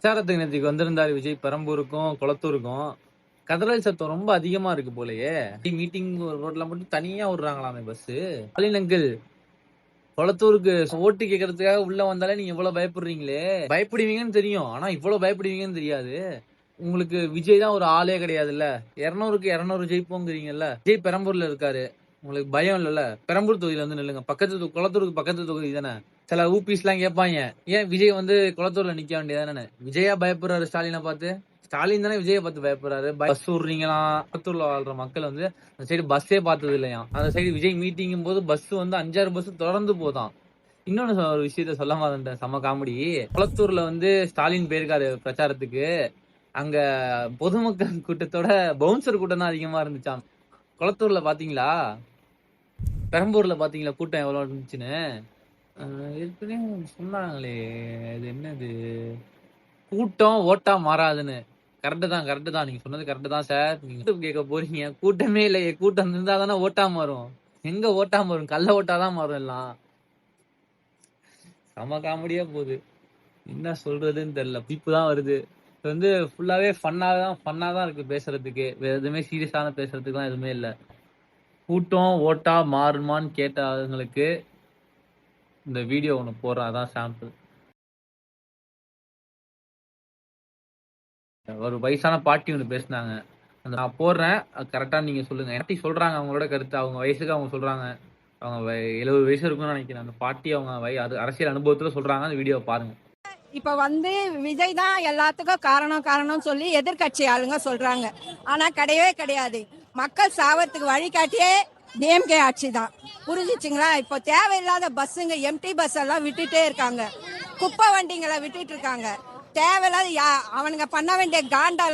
பிரச்சாரத்துக்கு நேத்துக்கு வந்திருந்தாரு விஜய் பெரம்பூருக்கும், குளத்தூருக்கும். கதறல் சத்தம் ரொம்ப அதிகமா இருக்கு போலயே. மீட்டிங் ரோட்ல மட்டும் தனியா விடுறாங்களாமே பஸ்ஸு. ஸ்டாலின் அங்கிள், குளத்தூருக்கு ஓட்டு கேட்கறதுக்காக உள்ள வந்தாலே நீங்க இவ்வளவு பயப்படுறீங்களே. பயப்படுவீங்கன்னு தெரியும். ஆனா இவ்வளவு பயப்படுவீங்கன்னு தெரியாது. உங்களுக்கு விஜய் தான் ஒரு ஆளே கிடையாதுல்ல. 200க்கு 200 ஜெயிப்போங்கிறீங்கல்ல. விஜய் பெரம்பூர்ல இருக்காரு. உங்களுக்கு பயம் இல்லல்ல. பெரம்பூர் தொகுதியில வந்து நில்லுங்க. குளத்தூருக்கு பக்கத்து தொகுதி தானே. சில ஊபிஸ் எல்லாம் கேட்பாங்க, ஏன் விஜய் வந்து குளத்தூர்ல நிக்க வேண்டியதானே. விஜயா பயப்படுறாரு ஸ்டாலினை பார்த்து. ஸ்டாலின் தானே விஜயை பார்த்து பயப்படுறாரு. பஸ் விடுறீங்களாம். குளத்தூர்ல வாழ்ற மக்கள் வந்து அந்த சைடு பஸ்ஸே பார்த்தது இல்லையா. அந்த சைடு விஜய் மீட்டிங்கும் போது பஸ் வந்து 5-6 பஸ் தொடர்ந்து போதான். இன்னொன்னு ஒரு விஷயத்த சொல்ல மாட்டேன், செம காமெடி. குளத்தூர்ல வந்து ஸ்டாலின் போயிருக்காரு பிரச்சாரத்துக்கு. அங்க பொதுமக்கள் கூட்டத்தோட பவுன்சர் கூட்டம் தான் அதிகமா இருந்துச்சாம். குளத்தூர்ல பாத்தீங்களா? பெரம்பூர்ல பாத்தீங்களா கூட்டம் எவ்வளவு இருந்துச்சுன்னு? ஏற்கனவே சொன்னாங்களே, இது என்னது, கூட்டம் ஓட்டா மாறாதுன்னு. கரெக்ட் தான் நீங்க சொன்னது கரெக்ட் தான் சார். நீங்க கேட்க போறீங்க, கூட்டமே இல்லையே. கூட்டம் இருந்தா தானே ஓட்டா மாறும். எங்க ஓட்டா மாறும்? கள்ள ஓட்டா தான் மாறும் எல்லாம். செம காமெடியா போகுது. என்ன சொல்றதுன்னு தெரியல. பிப்பு தான் வருது. இது வந்து ஃபுல்லாவே ஃபன்னா தான் இருக்கு பேசுறதுக்கு. வேற எதுவுமே சீரியஸான பேசுறதுக்குலாம் எதுவுமே இல்ல. கூட்டம் ஓட்டா மாறுமான்னு கேட்டவங்களுக்கு இந்த வீடியோ ஒண்ணு போடுறேன், அதான் சாம்பிள். ஒரு வயசான பாட்டி ஒண்ணு பேசினாங்க. நான் போடுறேன், அது கரெக்டா நீங்க சொல்லுங்க. பாட்டி சொல்றாங்க அவங்களோட கருத்து. அவங்க வயசுக்கு அவங்க சொல்றாங்க. அவங்க 70 வயசு இருக்கும்னு நினைக்கிறேன். அந்த பாட்டி அவங்க அரசியல் அனுபவத்துல சொல்றாங்க. அந்த வீடியோ பாருங்க. இப்ப வந்து விஜய் தான் எல்லாத்துக்கும் காரணம் சொல்லி எதிர்கட்சி ஆளுங்க சொல்றாங்க. ஆனா கிடையவே கிடையாது. மக்கள் சாவத்துக்கு வழிகாட்டியே டிஎம்கே ஆட்சி தான். புரிஞ்சுச்சுங்களா? இப்போ தேவையில்லாத பஸ்ஸுங்க, எம்டி பஸ் எல்லாம் விட்டுட்டே இருக்காங்க. குப்பை வண்டிங்களை விட்டுட்டு இருக்காங்க. தேவையில்லாத அவனுங்க பண்ண வேண்டிய காண்டா